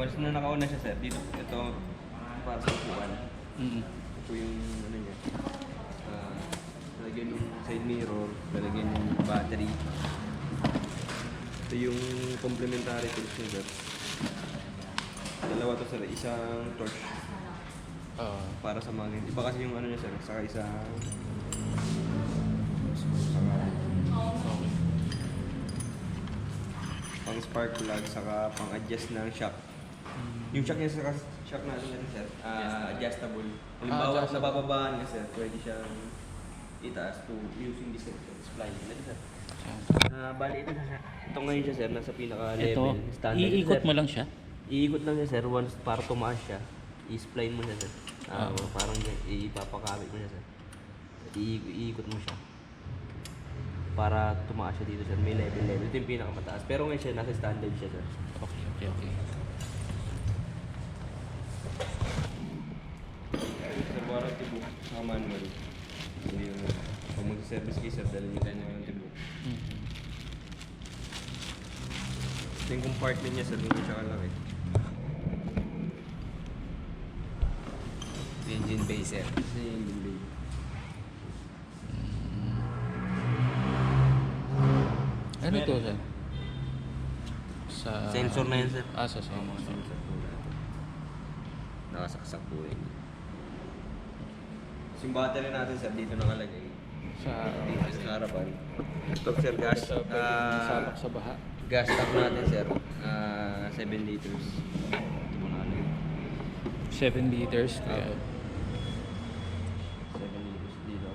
once na nakauna siya sir, dito, ito para sa upuan. Ito yung ano niya. Lalagyan yung side mirror, lalagyan yung battery. Ito yung complementary tools niya sir. Dalawa to sir, isang torch. Para sa mga ganyan. Iba kasi yung ano niya sir, saka isang... pang spark plug, saka pang adjust ng shock. Yung shock niya saka shock natin sir, adjustable. Halimbawa, nabababaan ka sir, pwede siyang itaas to using this spline. Ito sir. Bali ito sir. Ito ngayon siya sir, nasa pinaka-level. Standard. Iikot mo lang siya? Iikot lang siya sir, once para tumaas siya, i-spline mo siya sir. Parang ipapakabit mo siya sir. Iikot mo siya. Para tumaas siya dito sir, may level. Ito yung pinakamataas. Pero ngayon siya, nasa standard siya sir. Okay. Sir, warranty book, saka manual. Hindi yung pag mag-service kayo sir, dahil yung kanya warranty book. Ito yung compartment niya sir, hindi siya kalaki. Engine bay sir. Ito yung engine bay. Ano ito sir? Sa... Sensor na yan sir. Sa sensor. Sensor po natin. Nakasaksak po yun. Yung battery natin sir, dito nakalagay. Dito sa harapan. Ito sir, gas. Sabak sa baha. Gas tank natin sir, 7 liters. Ito mo nakalagay. 7 liters. 7 liters dito.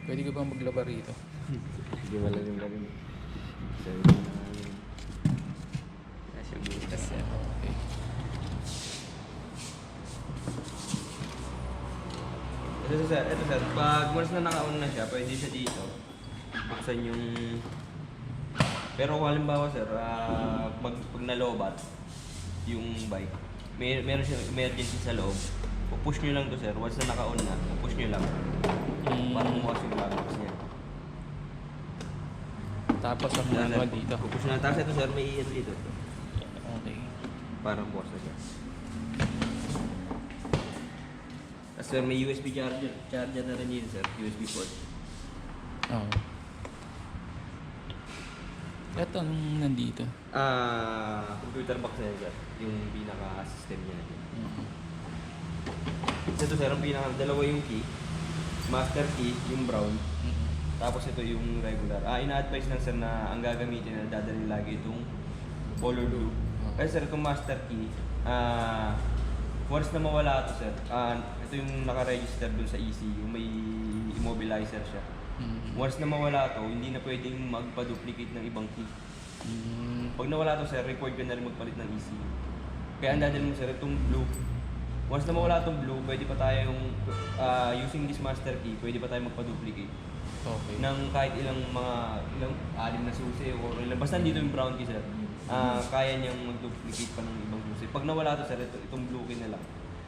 Pwede ka bang maglaba rito? Hindi malalim-lalim. Nasa butas sir. Okay. Ito sir. Pag once na naka-on na siya, pwede siya dito. Buksan yung... Pero kung halimbawa sir, pag nalobat yung bike, meron siya emergency sa loob. Pupush nyo lang to sir. Once na naka-on na, pupush nyo lang. Para bumukas yung backbox niya. Tapos ang manual dito. Pupush na. Tapos ito sir, may EN dito. Okay. Para bukas na siya. Tapos sir, may USB charger. Charger na rin yun sir. USB port. Oo. Ito ang nandito. Computer box na yun sir. Yung pinaka-system niya na yun. Ito sir, ang dalawa yung key. Master key, yung brown. Tapos ito yung regular. Ina-advise lang sir na ang gagamitin na dadalhin lagi itong color blue. Kasi sir, itong master key, once na mawala ito sir, ito yung naka-register dun sa ECU, may immobilizer siya. Once na mawala ito, hindi na pwedeng magpa-duplicate ng ibang key. Pag nawala ito sir, required ka na rin magpalit ng ECU. Kaya ang dadalhin mo sir, itong blue. Once na mawala itong blue, pwede pa tayong, using this master key, pwede pa tayong magpa-duplicate. Okay. Ng kahit ilang 6 na susi o ilang, basta dito yung brown key sir, kaya niyang mag-duplicate pa ng ibang susi. Pag nawala ito sir, itong blue key na lang.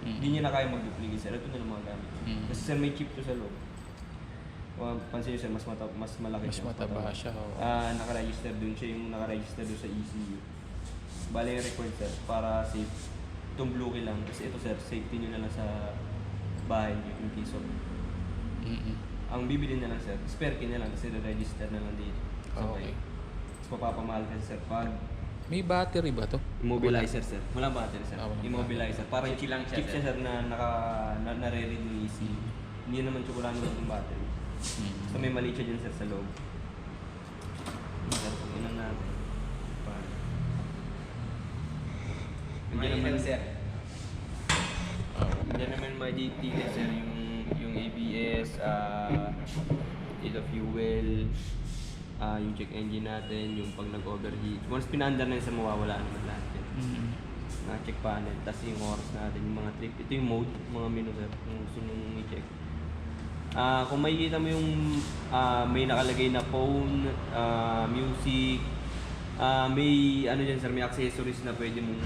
Hindi niya na kaya mag-duplicate sir, ito na lang mga gamit. Kasi sir, may chip to sa loob. Pansin niyo sir, mas malaki Mas mataba siya. Naka-register dun siya, yung naka-register dun sa ECU. Bale yung record sir, para safe. Itong blue key lang, kasi ito sir, safety nyo na lang sa bahay niyo in case of. Ang bibili na lang sir, spare key na lang kasi register na lang dito. Okay. Tapos mapapamahal ka sir pag May battery ba to? immobilizer sir. Wala battery sir. Walang Immobilizer. Parang chip lang siya, chip siya sir na nare-read ng ECU. Hindi naman tsukulano lang yung battery. So may mali siya dyan sir sa loob. Sir, kung inan natin. May sir. Hindi naman may details sir yung ABS, state of fuel, yung check engine natin, yung pag nag-overheat. Once pinaandar na yun sir, mawawala naman lahat yan. Na-check panel, tapos yung oras natin, yung mga trip. Ito yung mode, mga menu sir, kung gusto nyo i-check. Kung makikita mo yung may nakalagay na phone, music, may ano dyan sir, may accessories na pwede mong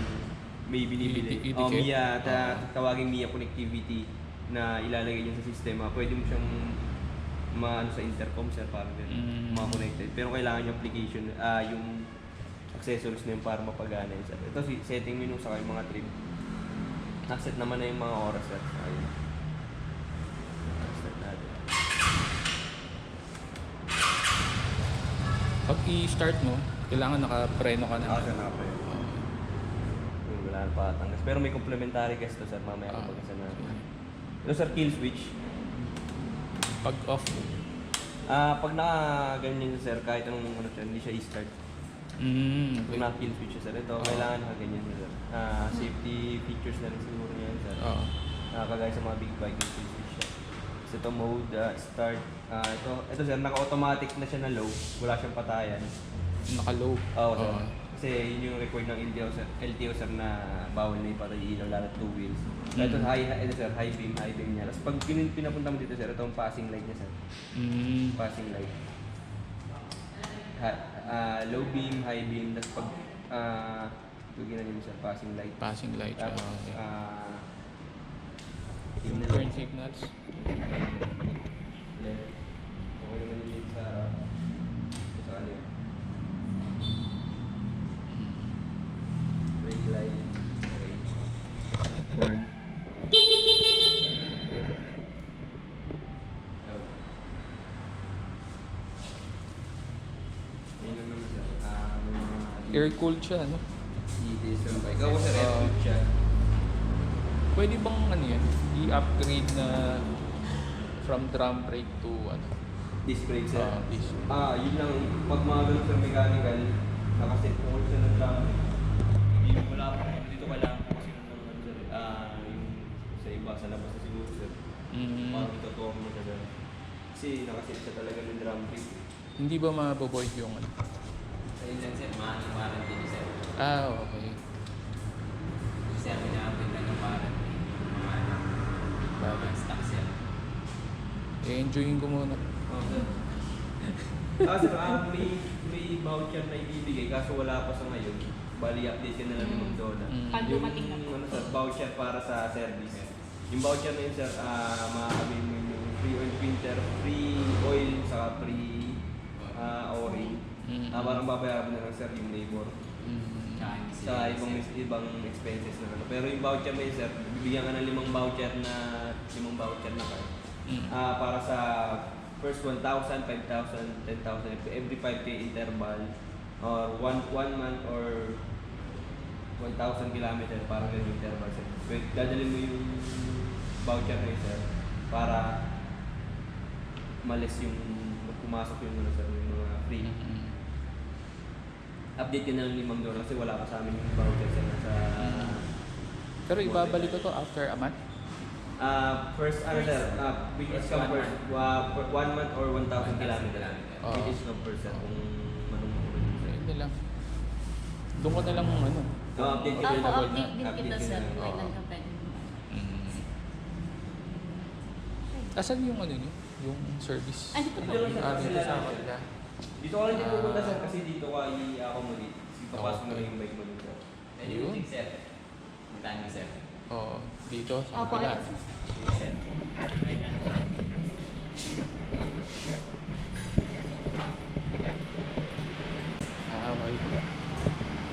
may binibili. Mia, tawagin Mia connectivity na ilalagay dyan sa sistema. Pwede mo siyang maano sa intercom sir, parang Mm. mga connected. Pero kailangan yung application, yung accessories na yun para mapagana yun sir. Ito si setting menu sa yung mga trim. Nakaset naman na yung mga oras sir. Ayun. Nakaset natin. Pag i-start mo, kailangan nakapreno ka na. Sir, nakapayo. Yung wala na patanggas. Pero may complementary guest to sir, mamaya Ah. kapag isa na. Ito sir, kill switch. Pag off. Pag naka-ganyan yun sir, kahit anong ano sir, hindi siya i-start. Okay. Kung naka-kill switch siya sir, ito kailangan naka-ganyan yun sir. Safety features na rin siguro niya yun sir. Oo. Nakakagaya sa mga big bike yung kill switch siya. So ito mode, start. Ito sir, naka-automatic na siya na low. Wala siyang patayan. Naka-low. Oo sir. Oo. Kasi yun yung record ng LTO sir na bawal na ipatay yung ilaw lalo 2 wheels. Ito high beam niya. Tapos pag pinapunta mo dito sir, ito ang passing light niya sir. Passing light. Low beam, high beam, tapos pag tugin na sir, passing light. Passing light. Tapos Okay. Yung signal. turn signals. Left. Okay naman yung sa harap. Sa kaliwa. Brake light. Okay. Horn. Yun lang naman sir. Air-cooled siya, no? Details ng bike. Ako sir, air-cooled siya. Pwede bang ano yan? I-upgrade na from drum brake to ano? Disc brake sir. Disc. Yun lang. Pag mga ganun sa mechanical, nakaset po siya ng drum. Yung wala pa. Dito kailangan po kasi ng ano sir. Yung sa iba, sa labas na siguro sir. Parang itutuwa mo siya sir. Kasi nakaset siya talaga ng drum brake. Hindi ba maboboid yung ano? Sa insan sir, maaaring warranty ni sir. Okay. Kasi ako niya ang pinag ng warranty. Mga stock sir. I-enjoyin ko muna. Sir. Sir, may voucher na ibibigay kaso wala pa sa ngayon. Bali, update ka na lang ng $5. Pag Yung dumating na po. ano, sir, voucher para sa service. Yung voucher na yun, sir, makakabili mo yung free oil filter, free oil, saka free o-ring. Parang babayaran mo na lang, sir, yung labor. Sa ibang expenses na ano. Pero yung voucher na yun, sir, bibigyan ka ng 5 voucher na card. Para sa first 1,000, 5,000, 10,000, every 5K interval, or one month or 1,000 kilometer, parang ganyung interval sir. Pwede, dadalhin mo yung voucher na yun sir, para malis yung pumasok yung ano sir, yung mga free. Update yun ng $5 kasi wala pa sa amin yung voucher sir sa Pero ibabalik ko to after a month? first sir, which is come first, 1 month or 1,000 kilometer. Which is come first sir, kung anong sir. Hindi lang. Doon ko na lang ano. Update ka Ako, din na update din kita sir. na. Kailan ka pwede. Asan yung ano nyo? Yung service? Ay, dito po. Dito lang sir, kasi Dito sa lang, sir. kanila. Dito ka lang din pupunta sir kasi dito ka i-accommodate. Papasok mo Okay. na yung bike mo dun sir. Anything sir. Puntahan niyo sir. Oo. Dito sa Opo, kanila. Sir. Okay.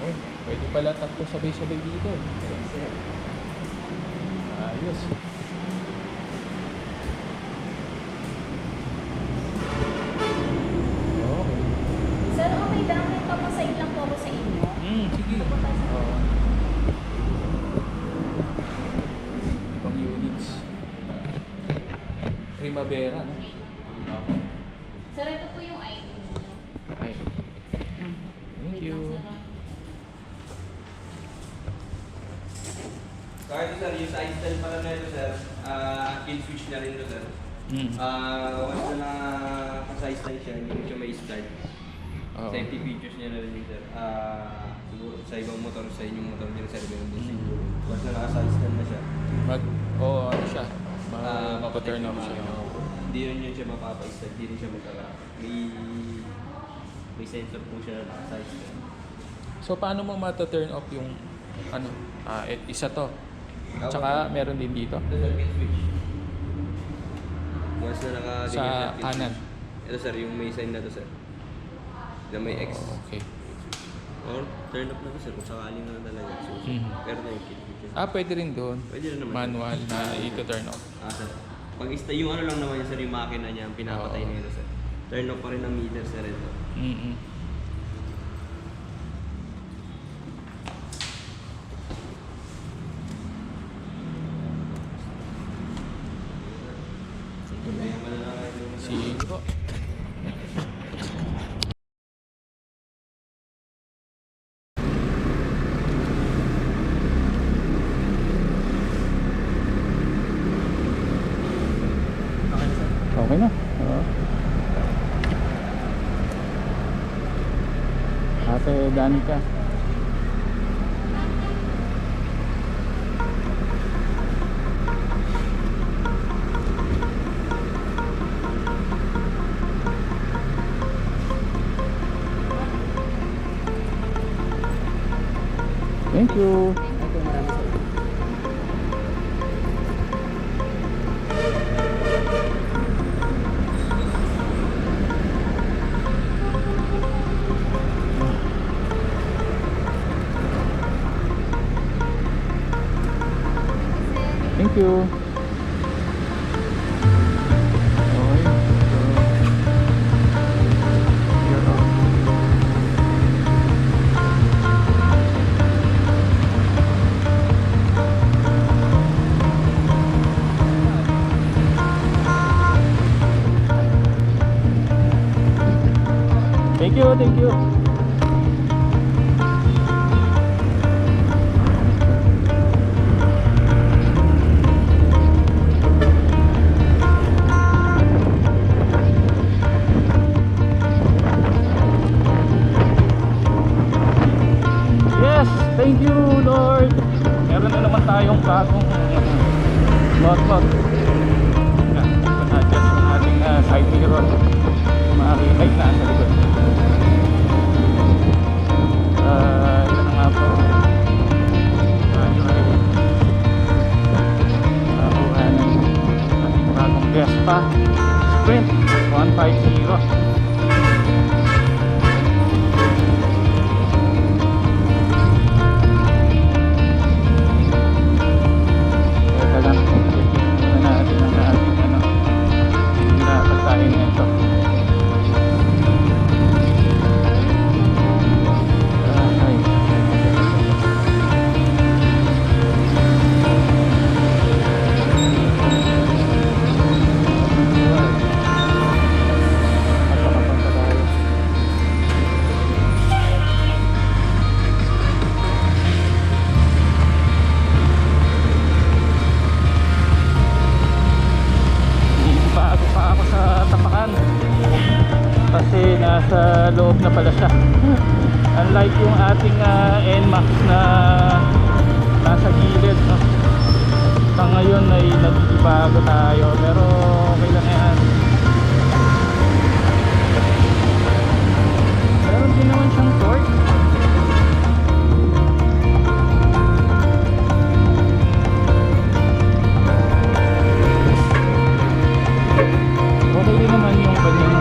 Oh, pwede pala tatlo sabay-sabay dito. Ayos. Okay. Sir, okay lang. May papasain lang po ako sa inyo. Sige. Oo. Ibang units. Primavera, no? Sir, ito po yung ID niyo. Ay. Thank Wait you. lang, sir. Kahit sir, yung side stand pala na ito sir, kill switch na rin ito sir. Once na naka-side stand siya, hindi mo siya may start. Oo. Safety features niya na rin yun sir. Siguro sa ibang motor, sa inyong motor niya sir, meron din siguro. Once na naka-side stand na siya, Ano siya? mapaturn Mag-turn off siya. Hindi rin yun siya mapapa-start, hindi rin siya magkaka. May sensor po siya na naka-side stand. So, paano mo mata-turn off yung ano? Isa to. Tsaka meron din dito. Ito sir, kill switch. Once Basta nakaganyan Sa sir, kanan. Ito sir, yung may sign na to sir. Na may X. Okay. Or turn up na to sir kung sakaling na talaga. So, Mhm. pero na yung kit. Pwede rin doon. Pwede rin naman. Manual na i-turn off. Sir. Pag yung ano lang naman yun sir, yung makina niya, ang pinapatay Oo. na yun sir. Turn off pa rin ang meter sir ito. Mm-mm. Zero. Okay na. Ate Danica. Thank you. Thank you. Okay. You're up. Thank you, thank you. Yes, thank you Lord. Meron na naman tayong bagong notebook. Adjust yung ating side mirror. Makikita na sa likod. Ito na nga po. Tayo ay nakakuha ng ating bagong Vespa Sprint 150. Teka lang, tignan natin ang ating pinapagsahin nito. Ay. Napakapunta tayo. Bago pa ako sa tapakan kasi nasa loob na pala siya. Unlike yung ating NMAX na nasa gilid, no? Sa ngayon ay nagbago tayo pero okay lang yan. Meron din naman siyang torque. Okay din naman yung kanyang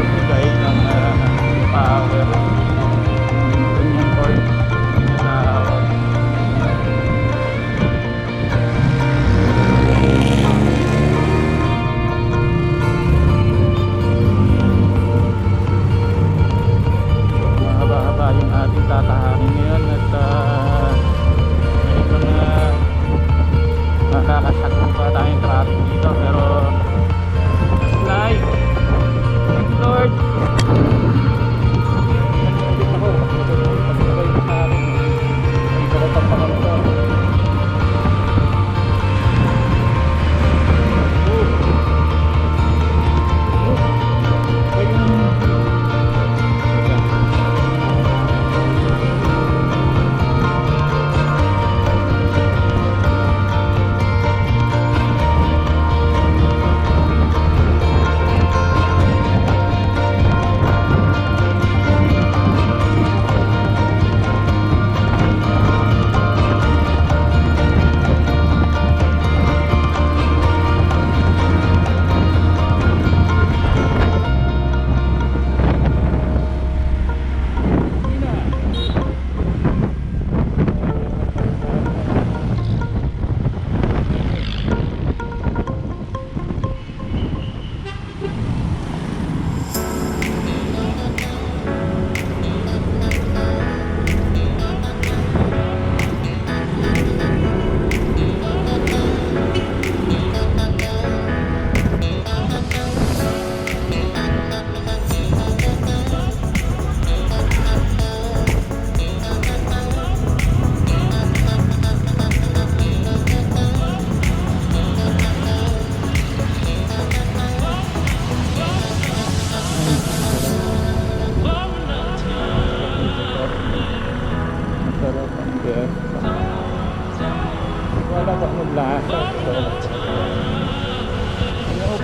bigay ng power, kanyang torque na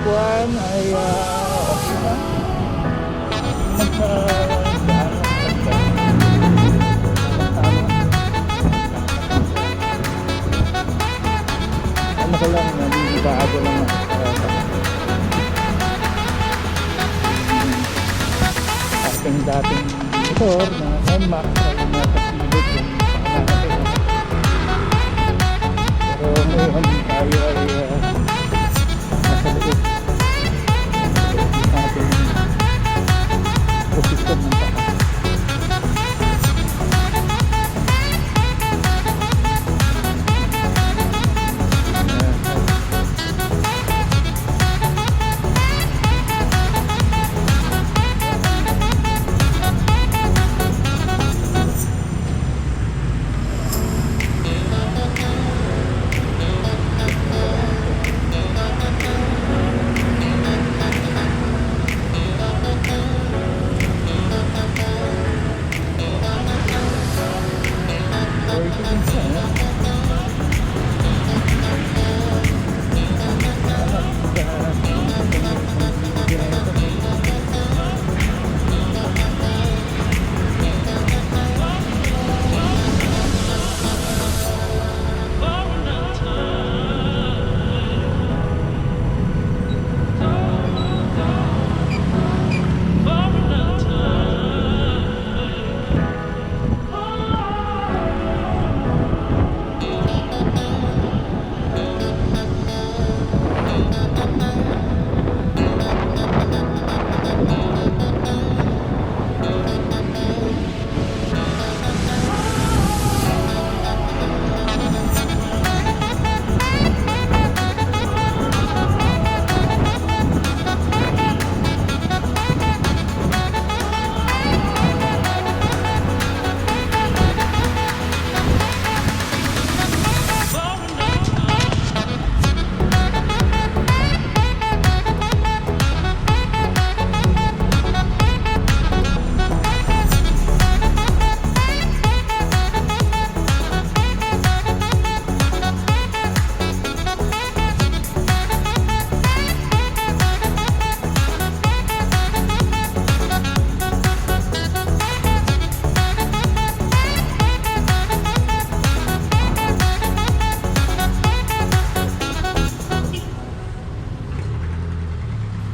Kwan ay okay na. Ano ko lang, bago lang ating dating motor na NMAX ay nasa silid yung pangalan. Pero ngayon tayo ay nasa likod ating posisyon ng taas.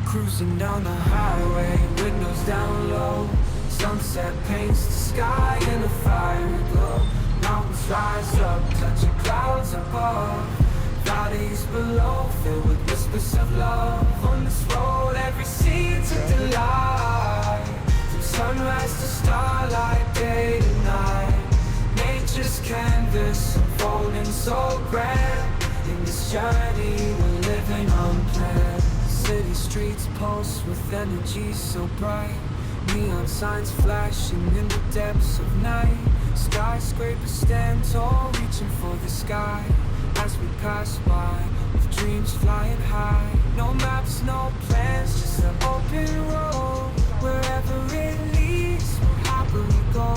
Cruising down the highway, windows down low. Sunset paints the sky in a fiery glow. Mountains rise up, touching clouds above. Valleys below, filled with whispers of love. On this road, every scene's a delight. From sunrise to starlight, day to night. Nature's canvas, unfolding so grand. In this journey, we're living unplanned. City streets pulse with energy so bright. Neon signs flashing in the depths of night. Skyscrapers stand tall, reaching for the sky. As we pass by, with dreams flying high. No maps, no plans, just an open road. Wherever it leads, we'll happily go.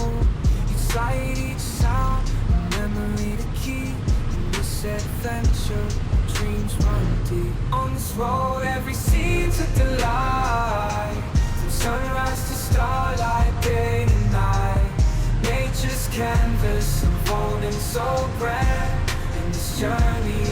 Each sight, each sound, a memory to keep. In this adventure, dreams run deep. On this road, every scene's a delight. From sunrise to starlight, day to night. Nature's canvas unfolding so grand. In this journey